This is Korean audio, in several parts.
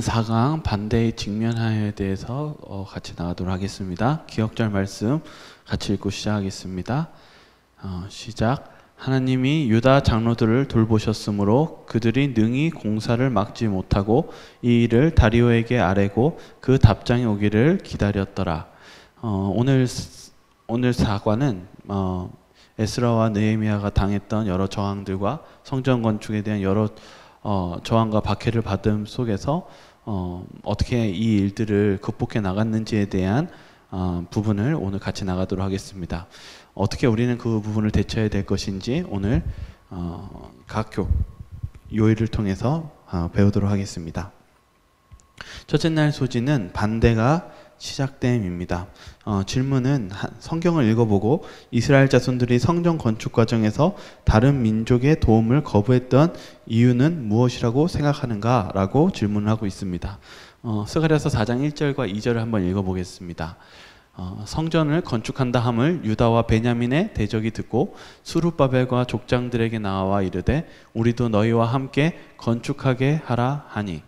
4강 반대의 직면하여에 대해서 같이 나가도록 하겠습니다. 기억절 말씀 같이 읽고 시작하겠습니다. 시작. 하나님이 유다 장로들을 돌보셨으므로 그들이 능히 공사를 막지 못하고 이 일을 다리오에게 아뢰고 그 답장이 오기를 기다렸더라. 오늘 사과는 에스라와 느헤미야가 당했던 여러 저항들과 성전 건축에 대한 여러 저항과 박해를 받음 속에서 어떻게 이 일들을 극복해 나갔는지에 대한 부분을 오늘 같이 나가도록 하겠습니다. 어떻게 우리는 그 부분을 대처해야 될 것인지 오늘 각 요일을 통해서 배우도록 하겠습니다. 첫째 날 소지는 반대가 시작됨입니다. 질문은 성경을 읽어보고 이스라엘 자손들이 성전 건축 과정에서 다른 민족의 도움을 거부했던 이유는 무엇이라고 생각하는가? 라고 질문을 하고 있습니다. 스가랴서 4장 1절과 2절을 한번 읽어보겠습니다. 성전을 건축한다 함을 유다와 베냐민의 대적이 듣고 수룹바벨과 족장들에게 나와 이르되 우리도 너희와 함께 건축하게 하라 하니,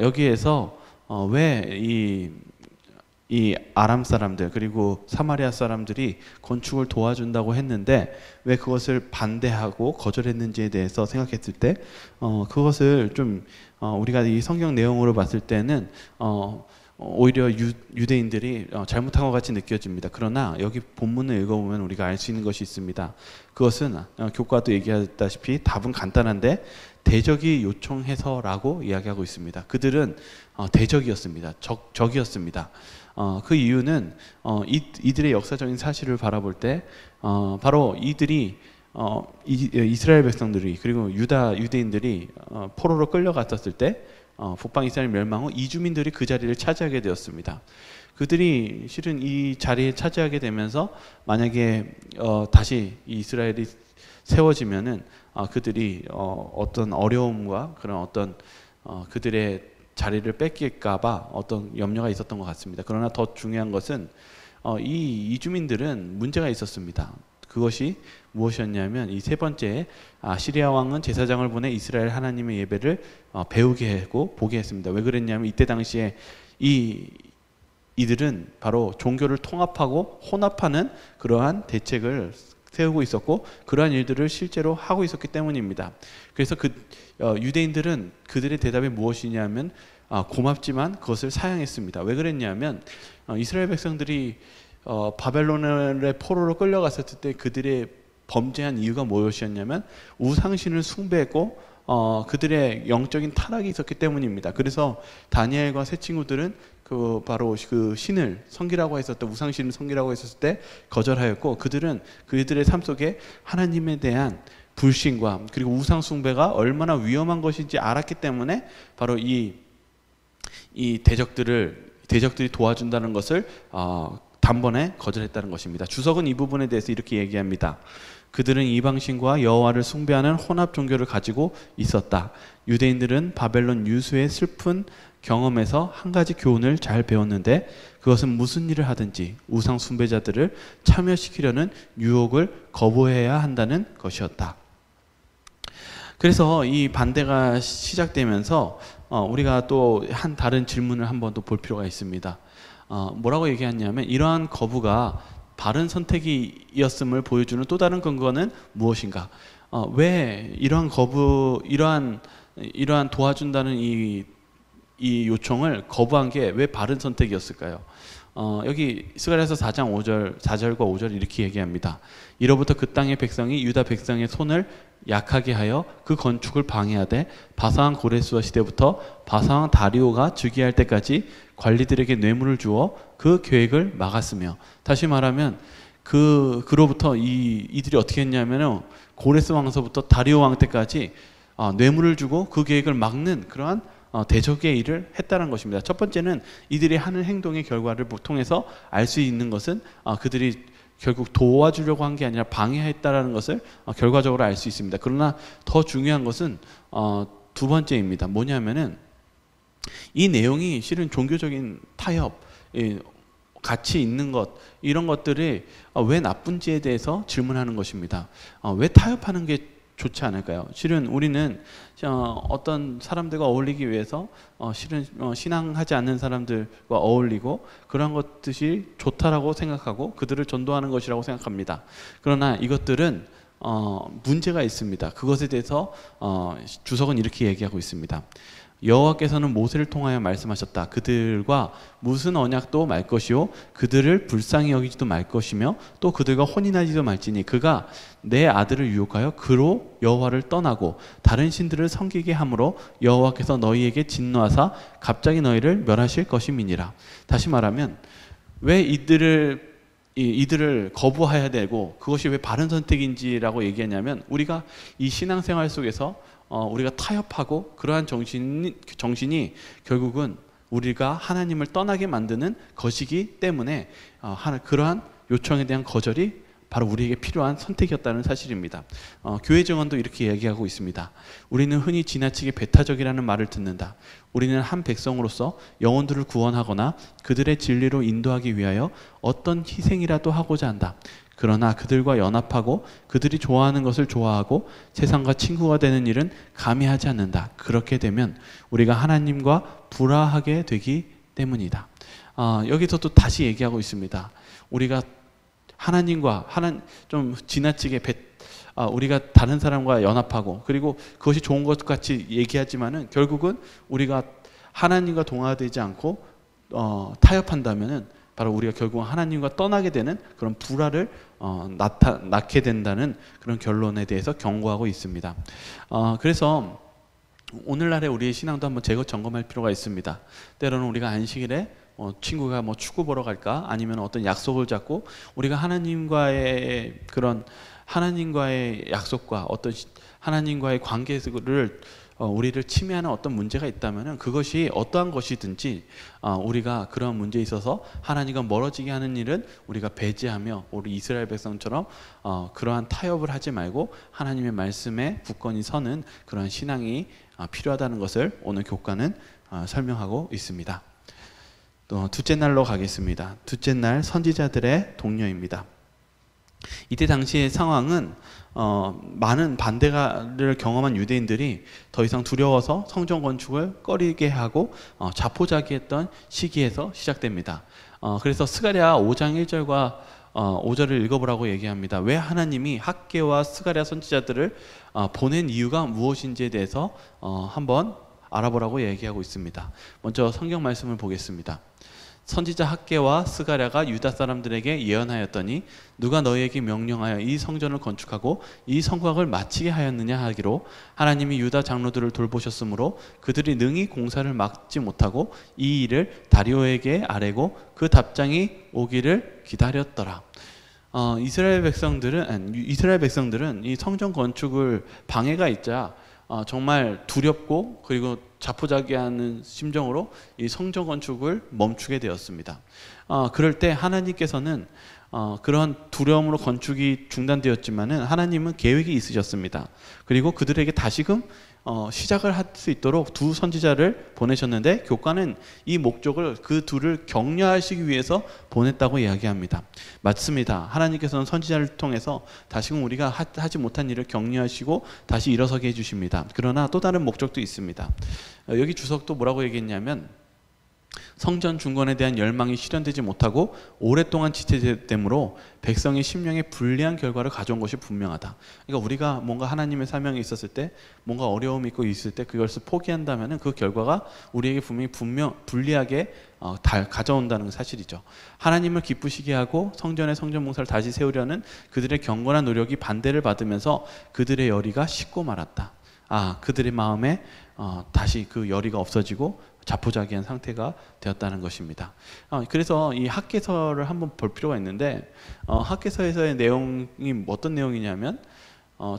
여기에서 왜 이 아람 사람들 그리고 사마리아 사람들이 건축을 도와준다고 했는데 왜 그것을 반대하고 거절했는지에 대해서 생각했을 때 그것을 좀 우리가 이 성경 내용으로 봤을 때는 오히려 유대인들이 잘못한 것 같이 느껴집니다. 그러나 여기 본문을 읽어보면 우리가 알 수 있는 것이 있습니다. 그것은 교과도 얘기했다시피 답은 간단한데 대적이 요청해서라고 이야기하고 있습니다. 그들은 대적이었습니다. 적이었습니다. 그 이유는 이들의 역사적인 사실을 바라볼 때 바로 이들이 이스라엘 백성들이 그리고 유대인들이 포로로 끌려갔었을 때 북방 이스라엘 멸망 후 이주민들이 그 자리를 차지하게 되었습니다. 그들이 실은 이 자리에 차지하게 되면서 만약에 다시 이스라엘이 세워지면은 그들이 어떤 어려움과 그런 어떤 그들의 자리를 뺏길까봐 어떤 염려가 있었던 것 같습니다. 그러나 더 중요한 것은 이 이주민들은 문제가 있었습니다. 그것이 무엇이었냐면 이 세 번째, 시리아 왕은 제사장을 보내 이스라엘 하나님의 예배를 배우게 하고 보게 했습니다. 왜 그랬냐면 이때 당시에 이들은 바로 종교를 통합하고 혼합하는 그러한 대책을 세우고 있었고 그러한 일들을 실제로 하고 있었기 때문입니다. 그래서 유대인들은 그들의 대답이 무엇이냐면 고맙지만 그것을 사양했습니다. 왜 그랬냐면 이스라엘 백성들이 바벨론의 포로로 끌려갔을 때 그들의 범죄한 이유가 무엇이었냐면 우상신을 숭배했고 그들의 영적인 타락이 있었기 때문입니다. 그래서 다니엘과 세 친구들은 바로 그 신을 섬기라고 했었던 우상신을 섬기라고 했었을 때 거절하였고 그들의 삶 속에 하나님에 대한 불신과 그리고 우상 숭배가 얼마나 위험한 것인지 알았기 때문에 바로 이 대적들이 도와준다는 것을 단번에 거절했다는 것입니다. 주석은 이 부분에 대해서 이렇게 얘기합니다. 그들은 이방신과 여호와를 숭배하는 혼합 종교를 가지고 있었다. 유대인들은 바벨론 유수의 슬픈 경험에서 한 가지 교훈을 잘 배웠는데 그것은 무슨 일을 하든지 우상 숭배자들을 참여시키려는 유혹을 거부해야 한다는 것이었다. 그래서 이 반대가 시작되면서 우리가 또 한 다른 질문을 한번 또 볼 필요가 있습니다. 뭐라고 얘기했냐면 이러한 거부가 바른 선택이었음을 보여주는 또 다른 근거는 무엇인가? 왜 이러한 이러한 도와준다는 이 요청을 거부한 게 왜 바른 선택이었을까요? 여기 스가랴서 4절과 5절 이렇게 얘기합니다. 이로부터 그 땅의 백성이 유다 백성의 손을 약하게 하여 그 건축을 방해하되 바사왕 고레스와 시대부터 바사왕 다리오가 즉위할 때까지 관리들에게 뇌물을 주어 그 계획을 막았으며, 다시 말하면 그로부터 이들이 어떻게 했냐면은 고레스 왕서부터 다리오 왕 때까지 뇌물을 주고 그 계획을 막는 그러한 대적의 일을 했다는 것입니다. 첫 번째는 이들이 하는 행동의 결과를 통해서 알 수 있는 것은 그들이 결국 도와주려고 한 게 아니라 방해했다라는 것을 결과적으로 알 수 있습니다. 그러나 더 중요한 것은 두 번째입니다. 뭐냐면은 이 내용이 실은 종교적인 타협, 가치 있는 것, 이런 것들이 왜 나쁜지에 대해서 질문하는 것입니다. 왜 타협하는 게 좋지 않을까요? 실은 우리는 어떤 사람들과 어울리기 위해서 실은 신앙하지 않는 사람들과 어울리고 그런 것들이 좋다라고 생각하고 그들을 전도하는 것이라고 생각합니다. 그러나 이것들은 문제가 있습니다. 그것에 대해서 주석은 이렇게 얘기하고 있습니다. 여호와께서는 모세를 통하여 말씀하셨다. 그들과 무슨 언약도 말 것이요 그들을 불쌍히 여기지도 말 것이며 또 그들과 혼인하지도 말지니 그가 내 아들을 유혹하여 그로 여호와를 떠나고 다른 신들을 섬기게 함으로 여호와께서 너희에게 진노하사 갑자기 너희를 멸하실 것임이니라. 다시 말하면 왜 이들을 거부해야 되고 그것이 왜 바른 선택인지라고 얘기하냐면 우리가 이 신앙생활 속에서 우리가 타협하고 그러한 정신이 결국은 우리가 하나님을 떠나게 만드는 것이기 때문에 그러한 요청에 대한 거절이 바로 우리에게 필요한 선택이었다는 사실입니다. 교회 증언도 이렇게 얘기하고 있습니다. 우리는 흔히 지나치게 배타적이라는 말을 듣는다. 우리는 한 백성으로서 영혼들을 구원하거나 그들의 진리로 인도하기 위하여 어떤 희생이라도 하고자 한다. 그러나 그들과 연합하고 그들이 좋아하는 것을 좋아하고 세상과 친구가 되는 일은 감히 하지 않는다. 그렇게 되면 우리가 하나님과 불화하게 되기 때문이다. 여기서 또 다시 얘기하고 있습니다. 우리가 하나님과 좀 지나치게 우리가 다른 사람과 연합하고 그리고 그것이 좋은 것 같이 얘기하지만은 결국은 우리가 하나님과 동화되지 않고 타협한다면은 바로 우리가 결국 하나님과 떠나게 되는 그런 불화를 낳게 된다는 그런 결론에 대해서 경고하고 있습니다. 그래서 오늘날의 우리의 신앙도 한번 점검할 필요가 있습니다. 때로는 우리가 안식일에 친구가 축구 보러 갈까 아니면 어떤 약속을 잡고 우리가 하나님과의 약속과 어떤 하나님과의 관계를 우리를 침해하는 어떤 문제가 있다면 그것이 어떠한 것이든지 우리가 그런 문제에 있어서 하나님과 멀어지게 하는 일은 우리가 배제하며 우리 이스라엘 백성처럼 그러한 타협을 하지 말고 하나님의 말씀에 굳건히 서는 그런 신앙이 필요하다는 것을 오늘 교과는 설명하고 있습니다. 또 둘째 날로 가겠습니다. 둘째 날 선지자들의 동료입니다. 이때 당시의 상황은 많은 반대를 경험한 유대인들이 더 이상 두려워서 성전 건축을 꺼리게 하고 자포자기했던 시기에서 시작됩니다. 그래서 스가랴 5장 1절과 5절을 읽어보라고 얘기합니다. 왜 하나님이 학개와 스가랴 선지자들을 보낸 이유가 무엇인지에 대해서 한번 알아보라고 얘기하고 있습니다. 먼저 성경 말씀을 보겠습니다. 선지자 학개와 스가랴가 유다 사람들에게 예언하였더니 누가 너희에게 명령하여 이 성전을 건축하고 이 성곽을 마치게 하였느냐 하기로 하나님이 유다 장로들을 돌보셨으므로 그들이 능히 공사를 막지 못하고 이 일을 다리오에게 아뢰고 그 답장이 오기를 기다렸더라. 이스라엘 백성들은 이 성전 건축을 방해가 있자 정말 두렵고 그리고 자포자기하는 심정으로 이 성전 건축을 멈추게 되었습니다. 그럴 때 하나님께서는 그런 두려움으로 건축이 중단되었지만은 하나님은 계획이 있으셨습니다. 그리고 그들에게 다시금 시작을 할 수 있도록 두 선지자를 보내셨는데 교과는 이 목적을 그 둘을 격려하시기 위해서 보냈다고 이야기합니다. 맞습니다. 하나님께서는 선지자를 통해서 다시금 우리가 하지 못한 일을 격려하시고 다시 일어서게 해주십니다. 그러나 또 다른 목적도 있습니다. 여기 주석도 뭐라고 얘기했냐면 성전 중건에 대한 열망이 실현되지 못하고 오랫동안 지체되므로 백성의 심령에 불리한 결과를 가져온 것이 분명하다. 그러니까 우리가 뭔가 하나님의 사명이 있었을 때 뭔가 어려움이 있고 있을 때 그것을 포기한다면 그 결과가 우리에게 불리하게 가져온다는 사실이죠. 하나님을 기쁘시게 하고 성전의 성전 봉사를 다시 세우려는 그들의 경건한 노력이 반대를 받으면서 그들의 열의가 식고 말았다. 그들의 마음에 다시 그 열의가 없어지고 자포자기한 상태가 되었다는 것입니다. 그래서 이 학개서를 한번 볼 필요가 있는데 학개서에서의 내용이 어떤 내용이냐면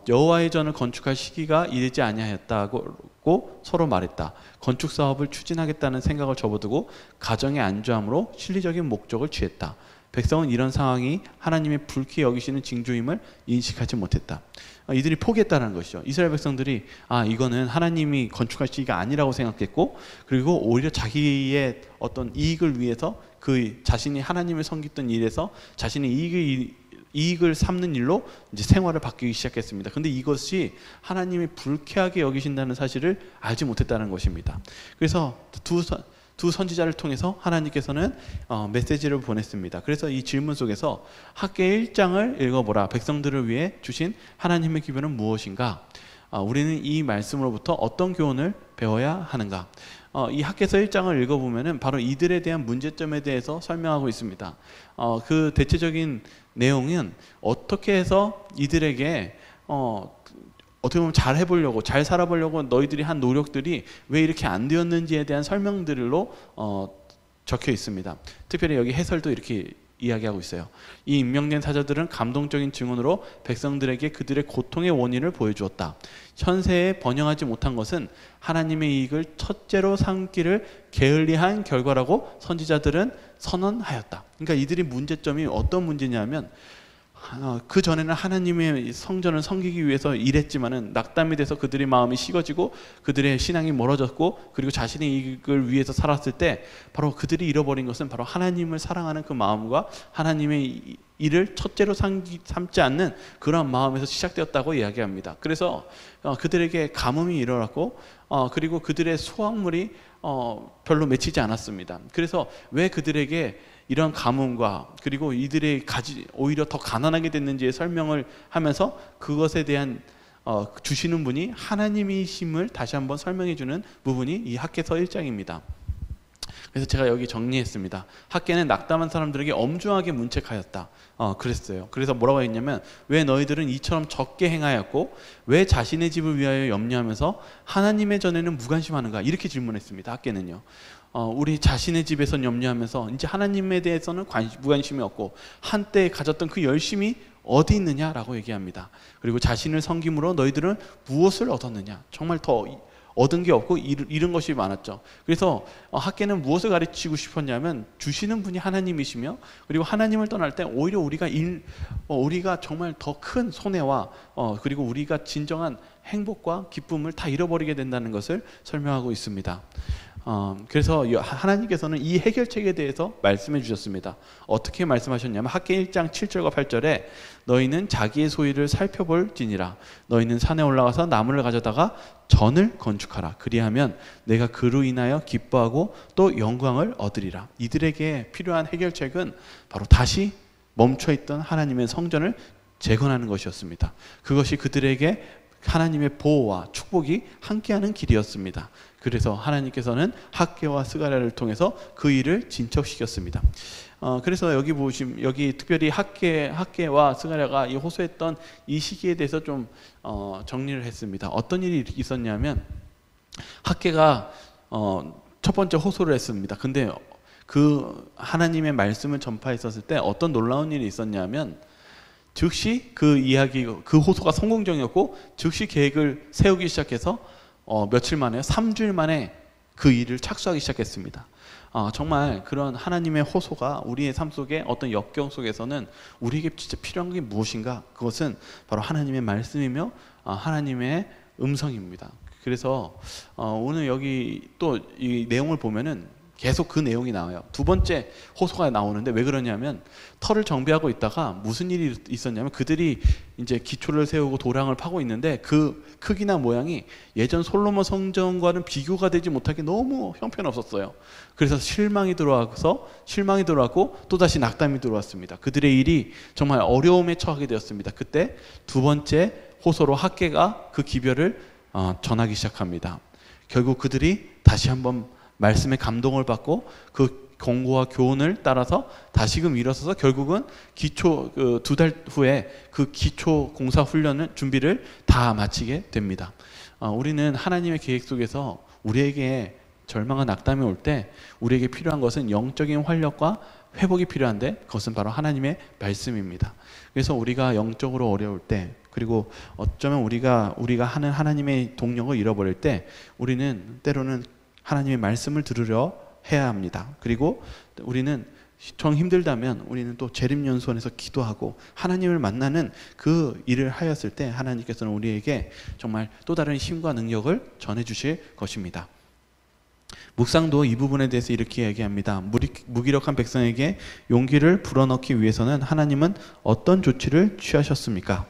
여호와의 전을 건축할 시기가 이르지 아니하였다고 서로 말했다. 건축 사업을 추진하겠다는 생각을 접어두고 가정에 안주함으로 실리적인 목적을 취했다. 백성은 이런 상황이 하나님의 불쾌 여기시는 징조임을 인식하지 못했다. 이들이 포기했다는 것이죠. 이스라엘 백성들이 이거는 하나님이 건축할 시기가 아니라고 생각했고 그리고 오히려 자기의 어떤 이익을 위해서 그 자신이 하나님을 섬겼던 일에서 자신의 이익을 이익을 삼는 일로 이제 생활을 바뀌기 시작했습니다. 근데 이것이 하나님이 불쾌하게 여기신다는 사실을 알지 못했다는 것입니다. 그래서 두 선지자를 통해서 하나님께서는 메시지를 보냈습니다. 그래서 이 질문 속에서 학개 1장을 읽어보라. 백성들을 위해 주신 하나님의 기별은 무엇인가? 우리는 이 말씀으로부터 어떤 교훈을 배워야 하는가? 이 학개서 1장을 읽어보면은 바로 이들에 대한 문제점에 대해서 설명하고 있습니다. 그 대체적인 내용은 어떻게 해서 이들에게 어떻게 보면 잘 해보려고, 잘 살아보려고 너희들이 한 노력들이 왜 이렇게 안 되었는지에 대한 설명들로 적혀 있습니다. 특별히 여기 해설도 이렇게 이야기하고 있어요. 이 임명된 사자들은 감동적인 증언으로 백성들에게 그들의 고통의 원인을 보여주었다. 현세에 번영하지 못한 것은 하나님의 이익을 첫째로 삼기를 게을리한 결과라고 선지자들은 선언하였다. 그러니까 이들이 문제점이 어떤 문제냐면 그 전에는 하나님의 성전을 섬기기 위해서 일했지만은 낙담이 돼서 그들의 마음이 식어지고 그들의 신앙이 멀어졌고 그리고 자신의 이익을 위해서 살았을 때 바로 그들이 잃어버린 것은 바로 하나님을 사랑하는 그 마음과 하나님의 일을 첫째로 삼지 않는 그러한 마음에서 시작되었다고 이야기합니다. 그래서 그들에게 가뭄이 일어났고 그리고 그들의 수확물이 별로 맺히지 않았습니다. 그래서 왜 그들에게 이런 가뭄과 그리고 이들의 오히려 더 가난하게 됐는지의 설명을 하면서 그것에 대한 주시는 분이 하나님이심을 다시 한번 설명해 주는 부분이 이 학개서 1장입니다. 그래서 제가 여기 정리했습니다. 학개는 낙담한 사람들에게 엄중하게 문책하였다. 그랬어요. 그래서 뭐라고 했냐면 왜 너희들은 이처럼 적게 행하였고 왜 자신의 집을 위하여 염려하면서 하나님의 전에는 무관심하는가? 이렇게 질문했습니다. 학개는요. 우리 자신의 집에서 염려하면서 이제 하나님에 대해서는 무관심이 없고 한때 가졌던 그 열심이 어디 있느냐라고 얘기합니다. 그리고 자신을 섬김으로 너희들은 무엇을 얻었느냐? 정말 더 얻은 게 없고 잃은 것이 많았죠. 그래서 학개는 무엇을 가르치고 싶었냐면 주시는 분이 하나님이시며 그리고 하나님을 떠날 때 오히려 우리가 정말 더 큰 손해와 그리고 우리가 진정한 행복과 기쁨을 다 잃어버리게 된다는 것을 설명하고 있습니다. 그래서 하나님께서는 이 해결책에 대해서 말씀해 주셨습니다. 어떻게 말씀하셨냐면 학개 1장 7절과 8절에 너희는 자기의 소유를 살펴볼지니라. 너희는 산에 올라가서 나무를 가져다가 전을 건축하라. 그리하면 내가 그로 인하여 기뻐하고 또 영광을 얻으리라. 이들에게 필요한 해결책은 바로 다시 멈춰있던 하나님의 성전을 재건하는 것이었습니다. 그것이 그들에게 하나님의 보호와 축복이 함께하는 길이었습니다. 그래서 하나님께서는 학개와 스가랴를 통해서 그 일을 진척시켰습니다. 그래서 여기 보시면 여기 특별히 학개와 스가랴가 이 호소했던 이 시기에 대해서 좀 정리를 했습니다. 어떤 일이 있었냐면 학개가 첫 번째 호소를 했습니다. 근데 그 하나님의 말씀을 전파했었을 때 어떤 놀라운 일이 있었냐면 즉시 그 호소가 성공적이었고 즉시 계획을 세우기 시작해서 며칠 만에 3주일 만에 그 일을 착수하기 시작했습니다. 정말 그런 하나님의 호소가 우리의 삶 속에 어떤 역경 속에서는 우리에게 진짜 필요한 게 무엇인가? 그것은 바로 하나님의 말씀이며 하나님의 음성입니다. 그래서 오늘 여기 또 이 내용을 보면은 계속 그 내용이 나와요. 두 번째 호소가 나오는데 왜 그러냐면 터를 정비하고 있다가 무슨 일이 있었냐면 그들이 이제 기초를 세우고 도량을 파고 있는데 그 크기나 모양이 예전 솔로몬 성전과는 비교가 되지 못하게 너무 형편없었어요. 그래서 실망이 들어왔고 또다시 낙담이 들어왔습니다. 그들의 일이 정말 어려움에 처하게 되었습니다. 그때 두 번째 호소로 학개가 그 기별을 전하기 시작합니다. 결국 그들이 다시 한번 말씀의 감동을 받고 그 권고와 교훈을 따라서 다시금 일어서서 결국은 기초 2달 후에 그 기초 공사 훈련을 준비를 다 마치게 됩니다. 우리는 하나님의 계획 속에서 우리에게 절망과 낙담이 올 때 우리에게 필요한 것은 영적인 활력과 회복이 필요한데 그것은 바로 하나님의 말씀입니다. 그래서 우리가 영적으로 어려울 때 그리고 어쩌면 우리가 하는 하나님의 동력을 잃어버릴 때 우리는 때로는 하나님의 말씀을 들으려 해야 합니다. 그리고 우리는 정 힘들다면 우리는 또 재림연수원에서 기도하고 하나님을 만나는 그 일을 하였을 때 하나님께서는 우리에게 정말 또 다른 힘과 능력을 전해주실 것입니다. 묵상도 이 부분에 대해서 이렇게 얘기합니다. 무기력한 백성에게 용기를 불어넣기 위해서는 하나님은 어떤 조치를 취하셨습니까?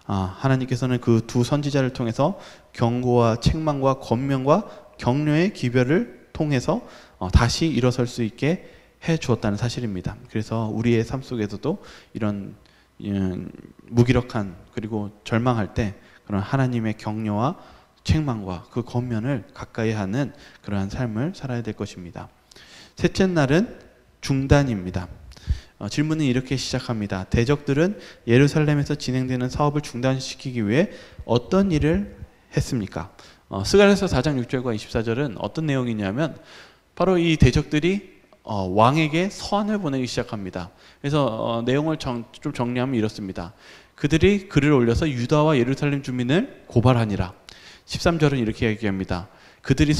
하나님께서는 그 두 선지자를 통해서 경고와 책망과 권면과 격려의 기별을 통해서 다시 일어설 수 있게 해 주었다는 사실입니다. 그래서 우리의 삶 속에서도 이런 무기력한 그리고 절망할 때 그런 하나님의 격려와 책망과 그 권면을 가까이 하는 그러한 삶을 살아야 될 것입니다. 셋째 날은 중단입니다. 질문은 이렇게 시작합니다. 대적들은 예루살렘에서 진행되는 사업을 중단시키기 위해 어떤 일을 했습니까? 스가랴서 4장 6절과 24절은 어떤 내용이냐면 바로 이 대적들이 왕에게 서한을 보내기 시작합니다. 그래서 내용을 좀 정리하면 이렇습니다. 그들이 글을 올려서 유다와 예루살렘 주민을 고발하니라. 13절은 이렇게 얘기합니다. 그들이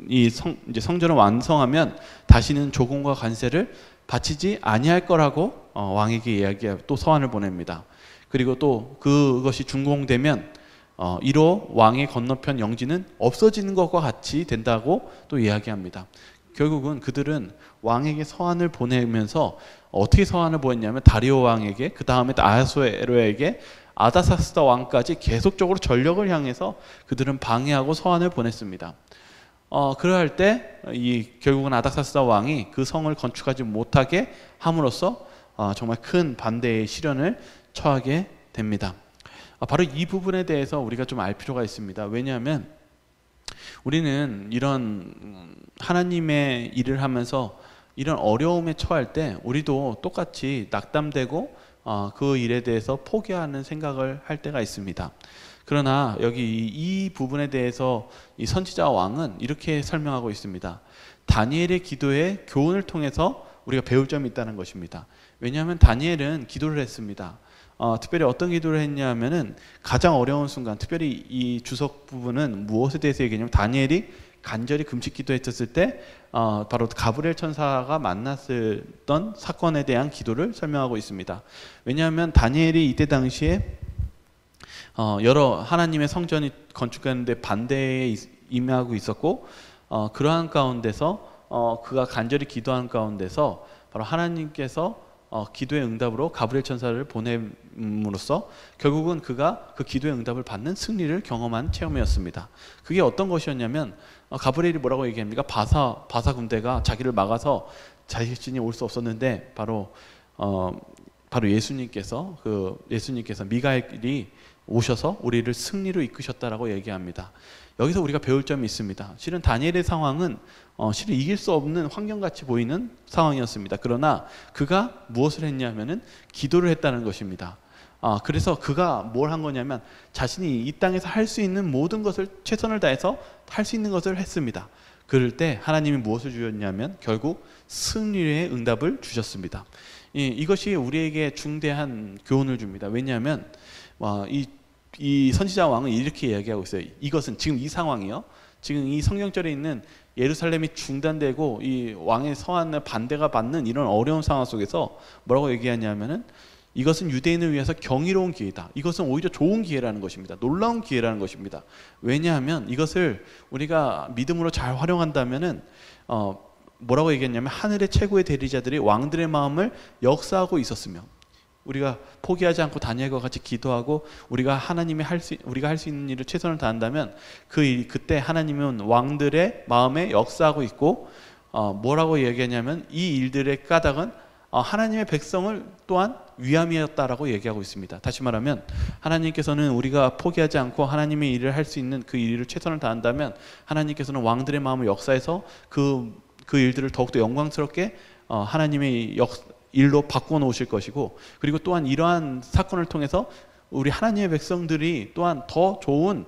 이제 성전을 완성하면 다시는 조공과 관세를 바치지 아니할 거라고 왕에게 이야기하고 또 서한을 보냅니다. 그리고 또 그것이 준공되면 이로 왕의 건너편 영지는 없어지는 것과 같이 된다고 또 이야기합니다. 결국은 그들은 왕에게 서한을 보내면서 어떻게 서한을 보냈냐면 다리오 왕에게, 그 다음에 아하수에로에게, 아다사스다 왕까지 계속적으로 전력을 향해서 그들은 방해하고 서한을 보냈습니다. 그럴 때 결국은 아닥사스다 왕이 그 성을 건축하지 못하게 함으로써 정말 큰 반대의 시련을 처하게 됩니다. 바로 이 부분에 대해서 우리가 좀 알 필요가 있습니다. 왜냐하면 우리는 이런 하나님의 일을 하면서 이런 어려움에 처할 때 우리도 똑같이 낙담되고 그 일에 대해서 포기하는 생각을 할 때가 있습니다. 그러나 여기 이 부분에 대해서 이 선지자 왕은 이렇게 설명하고 있습니다. 다니엘의 기도의 교훈을 통해서 우리가 배울 점이 있다는 것입니다. 왜냐하면 다니엘은 기도를 했습니다. 특별히 어떤 기도를 했냐면은 가장 어려운 순간, 특별히 이 주석 부분은 무엇에 대해서 얘기하냐면 다니엘이 간절히 금식 기도했었을 때 바로 가브리엘 천사가 만났던 사건에 대한 기도를 설명하고 있습니다. 왜냐하면 다니엘이 이때 당시에 여러 하나님의 성전이 건축하는데 반대에 임하고 있었고 그러한 가운데서 그가 간절히 기도한 가운데서 바로 하나님께서 기도의 응답으로 가브리엘 천사를 보냄으로써 결국은 그가 그 기도의 응답을 받는 승리를 경험한 체험이었습니다. 그게 어떤 것이었냐면 가브리엘이 뭐라고 얘기합니까? 바사 군대가 자기를 막아서 자신이 올 수 없었는데 바로 예수님께서 미가엘이 오셔서 우리를 승리로 이끄셨다라고 얘기합니다. 여기서 우리가 배울 점이 있습니다. 실은 다니엘의 상황은 실은 이길 수 없는 환경같이 보이는 상황이었습니다. 그러나 그가 무엇을 했냐면은 기도를 했다는 것입니다. 그래서 그가 뭘 한 거냐면 자신이 이 땅에서 할 수 있는 모든 것을 최선을 다해서 할 수 있는 것을 했습니다. 그럴 때 하나님이 무엇을 주셨냐면 결국 승리의 응답을 주셨습니다. 이것이 우리에게 중대한 교훈을 줍니다. 왜냐하면 이 선지자 왕은 이렇게 이야기하고 있어요. 이것은 지금 이 상황이요. 지금 이 성경절에 있는 예루살렘이 중단되고 이 왕의 서한을 반대가 받는 이런 어려운 상황 속에서 뭐라고 얘기하냐면은 이것은 유대인을 위해서 경이로운 기회다. 이것은 오히려 좋은 기회라는 것입니다. 놀라운 기회라는 것입니다. 왜냐하면 이것을 우리가 믿음으로 잘 활용한다면은 뭐라고 얘기했냐면 하늘의 최고의 대리자들이 왕들의 마음을 역사하고 있었으며 우리가 포기하지 않고 다니엘과 같이 기도하고 우리가 할 수 있는 일을 최선을 다한다면 그때 하나님은 왕들의 마음에 역사하고 있고 뭐라고 얘기하냐면 이 일들의 까닭은 하나님의 백성을 또한 위함이었다라고 얘기하고 있습니다. 다시 말하면 하나님께서는 우리가 포기하지 않고 하나님의 일을 할 수 있는 그 일을 최선을 다한다면 하나님께서는 왕들의 마음을 역사해서 그 일들을 더욱더 영광스럽게 하나님의 일로 바꿔 놓으실 것이고 그리고 또한 이러한 사건을 통해서 우리 하나님의 백성들이 또한 더 좋은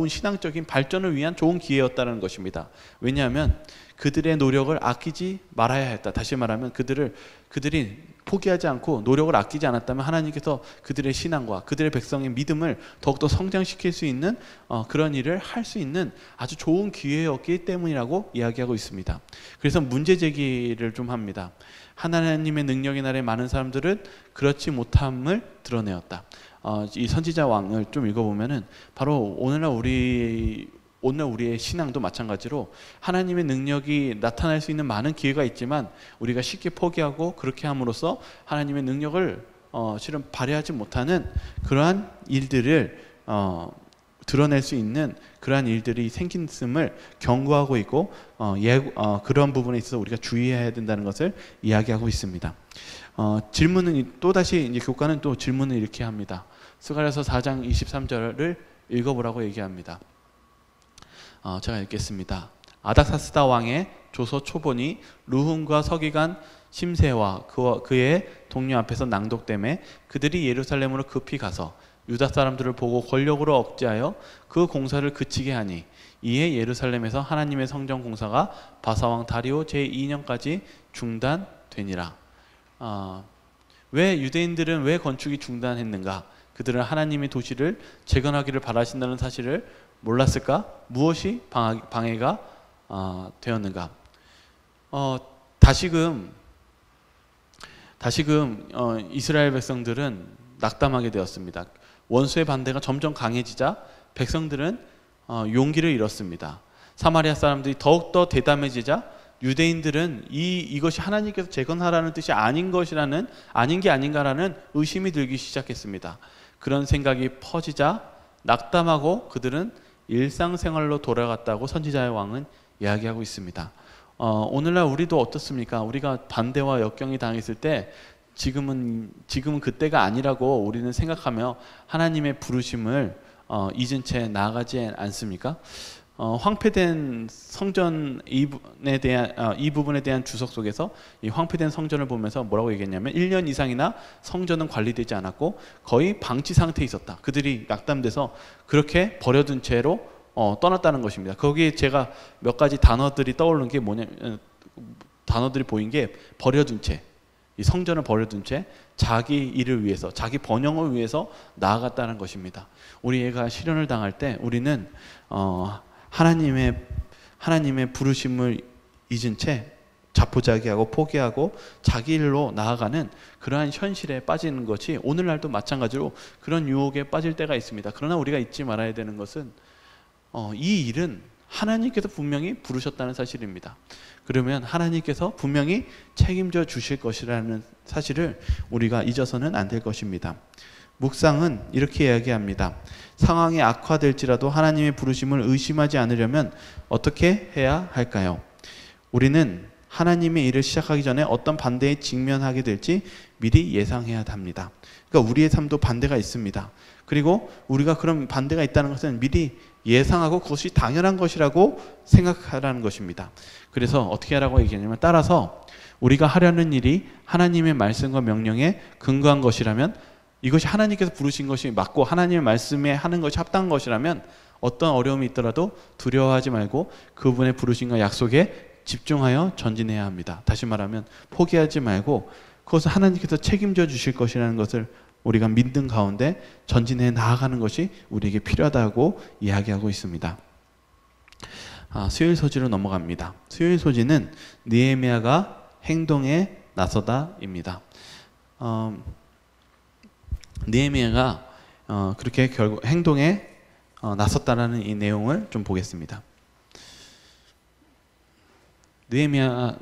신앙적인 발전을 위한 좋은 기회였다는 것입니다. 왜냐하면 그들의 노력을 아끼지 말아야 했다. 다시 말하면 그들이 포기하지 않고 노력을 아끼지 않았다면 하나님께서 그들의 신앙과 그들의 백성의 믿음을 더욱더 성장시킬 수 있는 그런 일을 할 수 있는 아주 좋은 기회였기 때문이라고 이야기하고 있습니다. 그래서 문제 제기를 좀 합니다. 하나님의 능력의 날에 많은 사람들은 그렇지 못함을 드러내었다. 이 선지자 왕을 좀 읽어보면은 바로 오늘날 우리 오늘 우리의 신앙도 마찬가지로 하나님의 능력이 나타날 수 있는 많은 기회가 있지만 우리가 쉽게 포기하고 그렇게 함으로써 하나님의 능력을 실은 발휘하지 못하는 그러한 일들을 드러낼 수 있는 그러한 일들이 생겼음을 경고하고 있고 그런 부분에 있어서 우리가 주의해야 된다는 것을 이야기하고 있습니다. 질문은 또다시 이제 교과는 또 질문을 이렇게 합니다. 스가랴서 4장 23절을 읽어보라고 얘기합니다. 제가 읽겠습니다. 아닥사스다 왕의 조서 초본이 르훔과 서기관 심세와 그의 동료 앞에서 낭독되매 그들이 예루살렘으로 급히 가서 유다 사람들을 보고 권력으로 억제하여 그 공사를 그치게 하니 이에 예루살렘에서 하나님의 성전 공사가 바사왕 다리오 제2년까지 중단되니라. 왜 유대인들은 왜 건축이 중단했는가? 그들은 하나님의 도시를 재건하기를 바라신다는 사실을 몰랐을까? 무엇이 방해가 되었는가? 다시금 이스라엘 백성들은 낙담하게 되었습니다. 원수의 반대가 점점 강해지자 백성들은 용기를 잃었습니다. 사마리아 사람들이 더욱더 대담해지자 유대인들은 이것이 하나님께서 재건하라는 뜻이 아닌 게 아닌가라는 의심이 들기 시작했습니다. 그런 생각이 퍼지자 낙담하고 그들은 일상생활로 돌아갔다고 선지자의 왕은 이야기하고 있습니다. 오늘날 우리도 어떻습니까? 우리가 반대와 역경이 당했을 때 지금은 그때가 아니라고 우리는 생각하며 하나님의 부르심을 잊은 채 나아가지 않습니까? 황폐된 성전 이 부분에 대한 주석 속에서 이 황폐된 성전을 보면서 뭐라고 얘기했냐면 1년 이상이나 성전은 관리되지 않았고 거의 방치 상태에 있었다. 그들이 낙담돼서 그렇게 버려둔 채로 떠났다는 것입니다. 거기에 제가 몇 가지 단어들이 떠오르는 게 단어들이 보인 게 버려둔 채, 이 성전을 버려둔 채 자기 일을 위해서, 자기 번영을 위해서 나아갔다는 것입니다. 우리 애가 시련을 당할 때 우리는 하나님의 부르심을 잊은 채 자포자기하고 포기하고 자기 일로 나아가는 그러한 현실에 빠지는 것이 오늘날도 마찬가지로 그런 유혹에 빠질 때가 있습니다. 그러나 우리가 잊지 말아야 되는 것은 이 일은 하나님께서 분명히 부르셨다는 사실입니다. 그러면 하나님께서 분명히 책임져 주실 것이라는 사실을 우리가 잊어서는 안 될 것입니다. 묵상은 이렇게 이야기합니다. 상황이 악화될지라도 하나님의 부르심을 의심하지 않으려면 어떻게 해야 할까요? 우리는 하나님의 일을 시작하기 전에 어떤 반대에 직면하게 될지 미리 예상해야 합니다. 그러니까 우리의 삶도 반대가 있습니다. 그리고 우리가 그런 반대가 있다는 것은 미리 예상하고 그것이 당연한 것이라고 생각하라는 것입니다. 그래서 어떻게 하라고 얘기하냐면 따라서 우리가 하려는 일이 하나님의 말씀과 명령에 근거한 것이라면 이것이 하나님께서 부르신 것이 맞고 하나님의 말씀에 하는 것이 합당한 것이라면 어떤 어려움이 있더라도 두려워하지 말고 그분의 부르심과 약속에 집중하여 전진해야 합니다. 다시 말하면 포기하지 말고 그것을 하나님께서 책임져 주실 것이라는 것을 우리가 믿는 가운데 전진해 나아가는 것이 우리에게 필요하다고 이야기하고 있습니다. 수요일 소지로 넘어갑니다. 수요일 소지는 느헤미야가 행동에 나서다입니다. 느헤미야가 그렇게 결국 행동에 나섰다라는 이 내용을 좀 보겠습니다. 느헤미야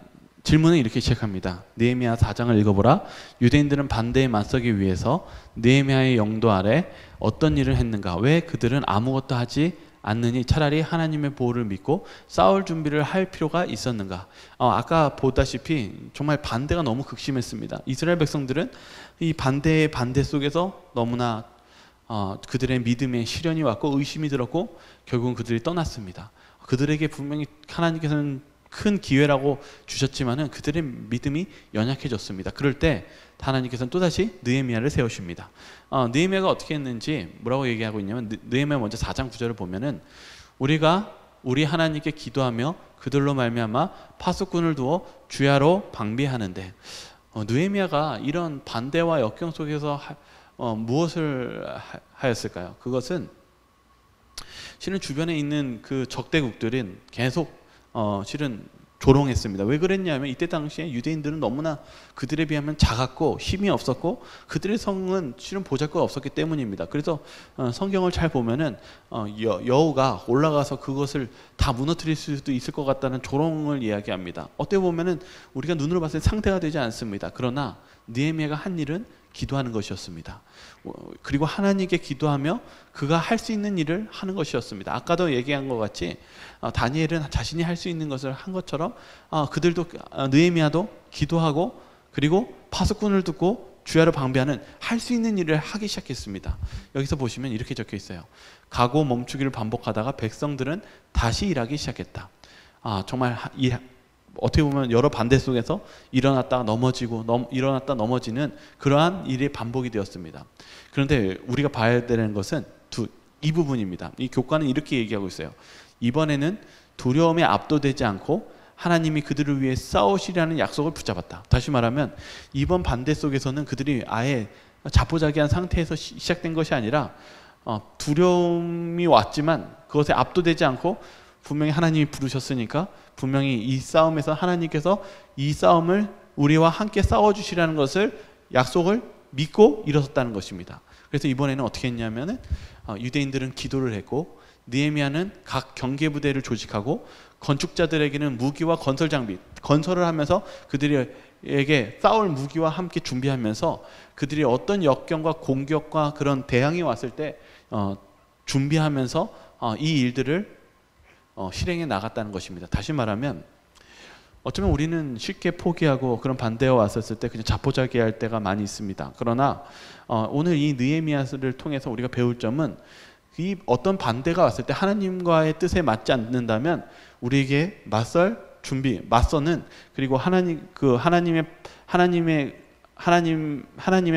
질문은 이렇게 시작합니다. 느헤미야 4장을 읽어보라. 유대인들은 반대에 맞서기 위해서 느헤미야의 영도 아래 어떤 일을 했는가? 왜 그들은 아무것도 하지 않느니 차라리 하나님의 보호를 믿고 싸울 준비를 할 필요가 있었는가? 아까 보다시피 정말 반대가 너무 극심했습니다. 이스라엘 백성들은 이 반대의 반대 속에서 너무나 그들의 믿음에 시련이 왔고 의심이 들었고 결국은 그들이 떠났습니다. 그들에게 분명히 하나님께서는 큰 기회라고 주셨지만은 그들의 믿음이 연약해졌습니다. 그럴 때 하나님께서는 또다시 느헤미야를 세우십니다. 느헤미야가 어떻게 했는지 뭐라고 얘기하고 있냐면 느헤미야 먼저 4장 9절을 보면은 우리 하나님께 기도하며 그들로 말미암아 파수꾼을 두어 주야로 방비하는데 느헤미야가 이런 반대와 역경 속에서 무엇을 하였을까요? 그것은 실은 주변에 있는 그 적대국들은 계속 실은 조롱했습니다. 왜 그랬냐면 이때 당시에 유대인들은 너무나 그들에 비하면 작았고 힘이 없었고 그들의 성은 실은 보잘것 없었기 때문입니다. 그래서 성경을 잘 보면은 여우가 올라가서 그것을 다 무너뜨릴 수도 있을 것 같다는 조롱을 이야기합니다. 어떻게 보면은 우리가 눈으로 봤을 때 상대가 되지 않습니다. 그러나 느헤미야가 한 일은 기도하는 것이었습니다. 그리고 하나님께 기도하며 그가 할 수 있는 일을 하는 것이었습니다. 아까도 얘기한 것 같이 다니엘은 자신이 할 수 있는 것을 한 것처럼 그들도 느헤미야도 기도하고 그리고 파수꾼을 듣고 주야로 방비하는 할 수 있는 일을 하기 시작했습니다. 여기서 보시면 이렇게 적혀 있어요. 가고 멈추기를 반복하다가 백성들은 다시 일하기 시작했다. 정말 어떻게 보면 여러 반대 속에서 일어났다 넘어지고 일어났다 넘어지는 그러한 일이 반복이 되었습니다. 그런데 우리가 봐야 되는 것은 이 부분입니다. 이 교과는 이렇게 얘기하고 있어요. 이번에는 두려움에 압도되지 않고 하나님이 그들을 위해 싸우시라는 약속을 붙잡았다. 다시 말하면 이번 반대 속에서는 그들이 아예 자포자기한 상태에서 시작된 것이 아니라 두려움이 왔지만 그것에 압도되지 않고 분명히 하나님이 부르셨으니까 분명히 이 싸움에서 하나님께서 이 싸움을 우리와 함께 싸워주시라는 것을 약속을 믿고 일어섰다는 것입니다. 그래서 이번에는 어떻게 했냐면은 유대인들은 기도를 했고 느헤미야는 각 경계부대를 조직하고 건축자들에게는 무기와 건설 장비, 건설을 하면서 그들에게 싸울 무기와 함께 준비하면서 그들이 어떤 역경과 공격과 그런 대항이 왔을 때 준비하면서 이 일들을 실행해 나갔다는 것입니다. 다시 말하면 어쩌면 우리는 쉽게 포기하고 그런 반대가 왔었을 때 그냥 자포자기할 때가 많이 있습니다. 그러나 오늘 이 느헤미야를 통해서 우리가 배울 점은 이 어떤 반대가 왔을 때 하나님과의 뜻에 맞지 않는다면 우리에게 맞서는 그리고 하나님의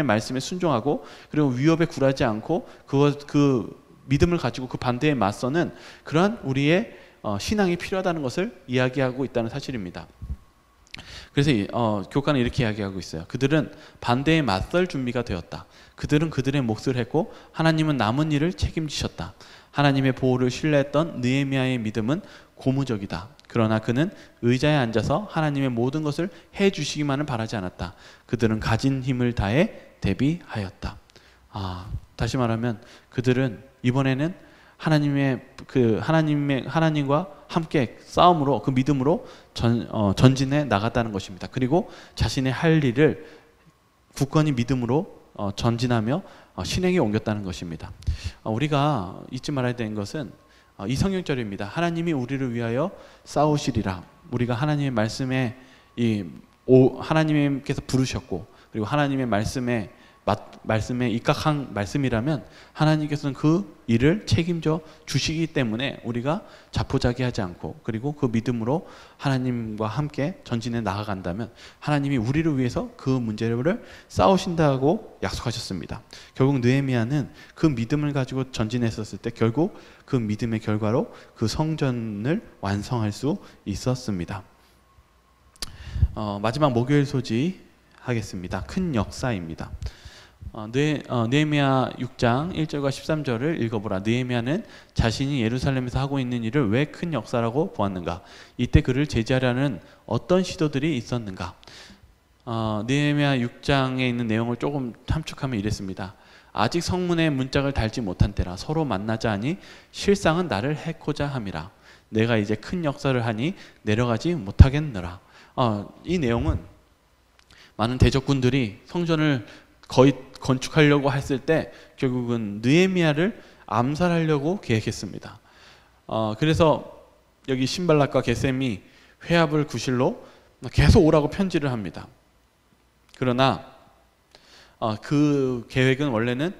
말씀에 순종하고 그리고 위협에 굴하지 않고 그 믿음을 가지고 그 반대에 맞서는 그러한 우리의 신앙이 필요하다는 것을 이야기하고 있다는 사실입니다. 그래서 교과는 이렇게 이야기하고 있어요. 그들은 반대에 맞설 준비가 되었다. 그들은 그들의 몫을 했고 하나님은 남은 일을 책임지셨다. 하나님의 보호를 신뢰했던 느헤미야의 믿음은 고무적이다. 그러나 그는 의자에 앉아서 하나님의 모든 것을 해주시기만을 바라지 않았다. 그들은 가진 힘을 다해 대비하였다. 다시 말하면 그들은 이번에는 하나님과 함께 싸움으로 그 믿음으로 전진해 나갔다는 것입니다. 그리고 자신의 할 일을 굳건히 믿음으로 전진하며 실행에 옮겼다는 것입니다. 우리가 잊지 말아야 되는 것은 이 성경절입니다. 하나님이 우리를 위하여 싸우시리라. 우리가 하나님의 말씀에 하나님께서 부르셨고 그리고 하나님의 말씀에 입각한 말씀이라면 하나님께서는 그 일을 책임져 주시기 때문에 우리가 자포자기하지 않고 그리고 그 믿음으로 하나님과 함께 전진해 나아간다면 하나님이 우리를 위해서 그 문제를 싸우신다고 약속하셨습니다. 결국 느헤미야는 그 믿음을 가지고 전진했었을 때 결국 그 믿음의 결과로 그 성전을 완성할 수 있었습니다. 마지막 목요일 소지 하겠습니다. 큰 역사입니다. 느헤미야 6장 1절과 13절을 읽어보라. 느헤미야는 자신이 예루살렘에서 하고 있는 일을 왜 큰 역사라고 보았는가? 이때 그를 제지하려는 어떤 시도들이 있었는가? 느헤미야 6장에 있는 내용을 조금 함축하면 이랬습니다. 아직 성문에 문짝을 달지 못한 때라 서로 만나자 하니 실상은 나를 해코자 함이라. 내가 이제 큰 역사를 하니 내려가지 못하겠느라. 이 내용은 많은 대적군들이 성전을 거의 건축하려고 했을 때 결국은 느헤미야를 암살하려고 계획했습니다. 그래서 여기 신발락과 게셈이 회합을 구실로 계속 오라고 편지를 합니다. 그러나 그 계획은 원래는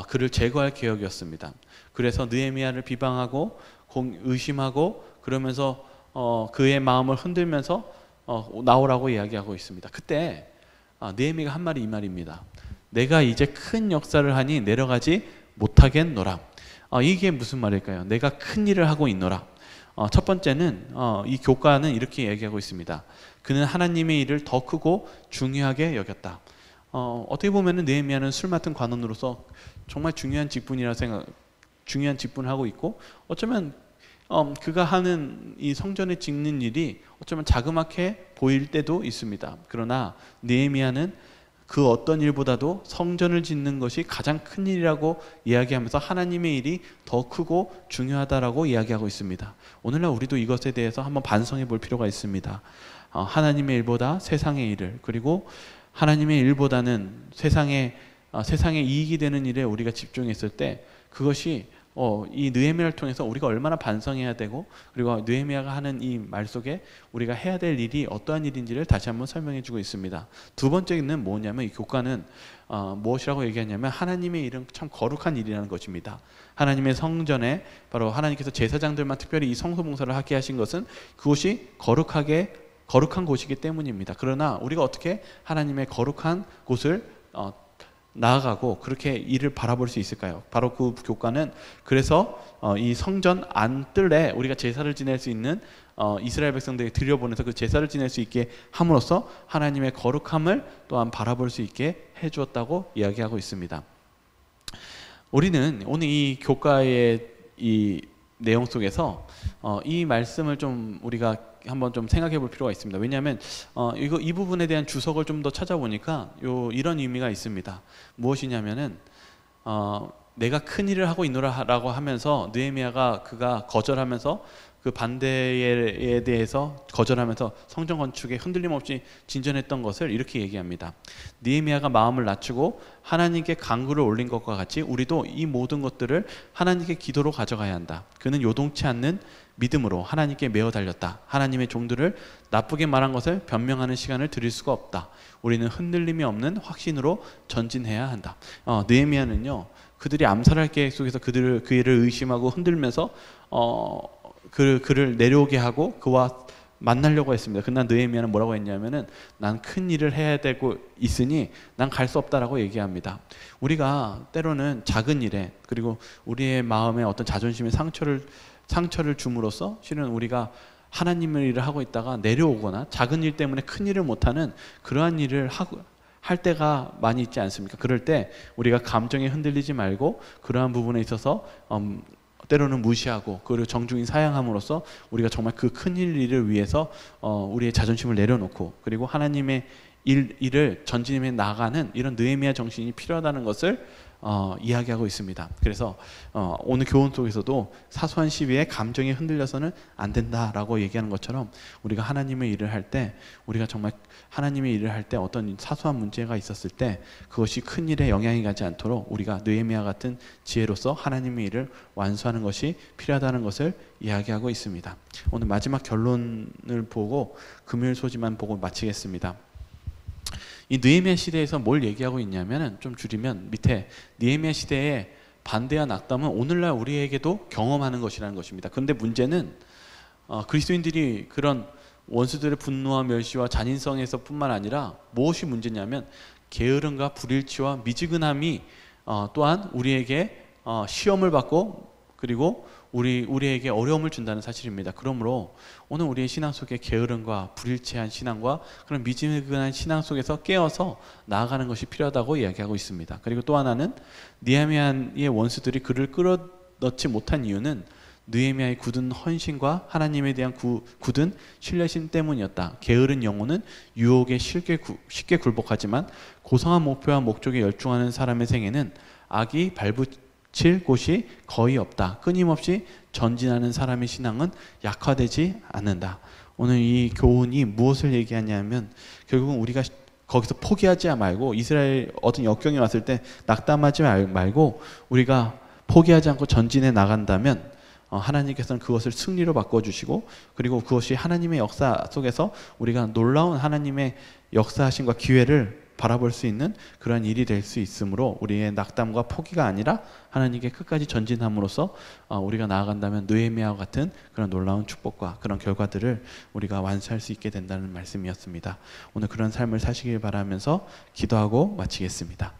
그를 제거할 계획이었습니다. 그래서 느헤미야를 비방하고 의심하고 그러면서 그의 마음을 흔들면서 나오라고 이야기하고 있습니다. 그때 느헤미야가 한 말이 이 말입니다. 내가 이제 큰 역사를 하니 내려가지 못하겠노라. 이게 무슨 말일까요? 내가 큰 일을 하고 있노라. 첫 번째는 이 교과는 이렇게 얘기하고 있습니다. 그는 하나님의 일을 더 크고 중요하게 여겼다. 어떻게 보면은 느헤미야는 술 맡은 관원으로서 정말 중요한 직분을 하고 있고 어쩌면 그가 하는 이 성전을 짓는 일이 어쩌면 자그맣게 보일 때도 있습니다. 그러나 느헤미야는 그 어떤 일보다도 성전을 짓는 것이 가장 큰 일이라고 이야기하면서 하나님의 일이 더 크고 중요하다라고 이야기하고 있습니다. 오늘날 우리도 이것에 대해서 한번 반성해 볼 필요가 있습니다. 하나님의 일보다 세상의 일을, 그리고 하나님의 일보다는 세상에 이익이 되는 일에 우리가 집중했을 때 그것이 이 느헤미야를 통해서 우리가 얼마나 반성해야 되고, 그리고 느헤미야가 하는 이 말 속에 우리가 해야 될 일이 어떠한 일인지를 다시 한번 설명해 주고 있습니다. 두 번째는 뭐냐면, 이 교과는 무엇이라고 얘기하냐면 하나님의 일은 참 거룩한 일이라는 것입니다. 하나님의 성전에 바로 하나님께서 제사장들만 특별히 이 성소봉사를 하게 하신 것은 그것이 거룩한 곳이기 때문입니다. 그러나 우리가 어떻게 하나님의 거룩한 곳을 나아가고 그렇게 일을 바라볼 수 있을까요? 바로 그 교과는 그래서 이 성전 안뜰에 우리가 제사를 지낼 수 있는 이스라엘 백성들이 들여보내서 그 제사를 지낼 수 있게 함으로써 하나님의 거룩함을 또한 바라볼 수 있게 해주었다고 이야기하고 있습니다. 우리는 오늘 이 교과의 이 내용 속에서 이 말씀을 좀 우리가 한번 좀 생각해 볼 필요가 있습니다. 왜냐하면 이 부분에 대한 주석을 좀 더 찾아보니까 이런 의미가 있습니다. 무엇이냐면은 내가 큰 일을 하고 있노라라고 하면서 느헤미야가 그가 거절하면서 그 반대에 대해서 거절하면서 성전 건축에 흔들림 없이 진전했던 것을 이렇게 얘기합니다. 느헤미야가 마음을 낮추고 하나님께 간구를 올린 것과 같이 우리도 이 모든 것들을 하나님께 기도로 가져가야 한다. 그는 요동치 않는 믿음으로 하나님께 매어 달렸다. 하나님의 종들을 나쁘게 말한 것을 변명하는 시간을 드릴 수가 없다. 우리는 흔들림이 없는 확신으로 전진해야 한다. 느헤미야는요, 그들이 암살할 계획 속에서 그 일을 의심하고 흔들면서 그를 내려오게 하고 그와 만나려고 했습니다. 그러나 느헤미야는 뭐라고 했냐면은 난 큰 일을 해야 되고 있으니 난 갈 수 없다라고 얘기합니다. 우리가 때로는 작은 일에, 그리고 우리의 마음에 어떤 자존심의 상처를 줌으로써 실은 우리가 하나님의 일을 하고 있다가 내려오거나 작은 일 때문에 큰 일을 못하는 그러한 일을 할 때가 많이 있지 않습니까? 그럴 때 우리가 감정에 흔들리지 말고 그러한 부분에 있어서 때로는 무시하고 그를 정중히 사양함으로써 우리가 정말 그 큰 일을 위해서 우리의 자존심을 내려놓고 그리고 하나님의 일을 전진해 나가는 이런 느헤미야 정신이 필요하다는 것을 이야기하고 있습니다. 그래서 오늘 교훈 속에서도 사소한 시비에 감정이 흔들려서는 안 된다라고 얘기하는 것처럼 우리가 하나님의 일을 할 때, 우리가 정말 하나님의 일을 할 때 어떤 사소한 문제가 있었을 때 그것이 큰 일에 영향이 가지 않도록 우리가 느헤미야 같은 지혜로서 하나님의 일을 완수하는 것이 필요하다는 것을 이야기하고 있습니다. 오늘 마지막 결론을 보고 금요일 소지만 보고 마치겠습니다. 이 느헤미야 시대에서 뭘 얘기하고 있냐면은, 좀 줄이면 밑에 느헤미야 시대의 반대와 낙담은 오늘날 우리에게도 경험하는 것이라는 것입니다. 그런데 문제는 그리스도인들이 그런 원수들의 분노와 멸시와 잔인성에서 뿐만 아니라 무엇이 문제냐면 게으름과 불일치와 미지근함이 또한 우리에게 시험을 받고 그리고 우리에게 어려움을 준다는 사실입니다. 그러므로 오늘 우리의 신앙 속에 게으름과 불일치한 신앙과 그런 미지근한 신앙 속에서 깨어서 나아가는 것이 필요하다고 이야기하고 있습니다. 그리고 또 하나는 느헤미야의 원수들이 그를 끌어넣지 못한 이유는 느헤미야의 굳은 헌신과 하나님에 대한 굳은 신뢰심 때문이었다. 게으른 영혼은 유혹에 쉽게 굴복하지만 고상한 목표와 목적에 열중하는 사람의 생애는 악이 발붙일 곳이 거의 없다. 끊임없이 전진하는 사람의 신앙은 약화되지 않는다. 오늘 이 교훈이 무엇을 얘기하냐면 결국은 우리가 거기서 포기하지 말고, 이스라엘 어떤 역경이 왔을 때 낙담하지 말고 우리가 포기하지 않고 전진해 나간다면 하나님께서는 그것을 승리로 바꿔주시고, 그리고 그것이 하나님의 역사 속에서 우리가 놀라운 하나님의 역사하심과 기회를 바라볼 수 있는 그런 일이 될 수 있으므로 우리의 낙담과 포기가 아니라 하나님께 끝까지 전진함으로써 우리가 나아간다면 느헤미야와 같은 그런 놀라운 축복과 그런 결과들을 우리가 완수할 수 있게 된다는 말씀이었습니다. 오늘 그런 삶을 사시길 바라면서 기도하고 마치겠습니다.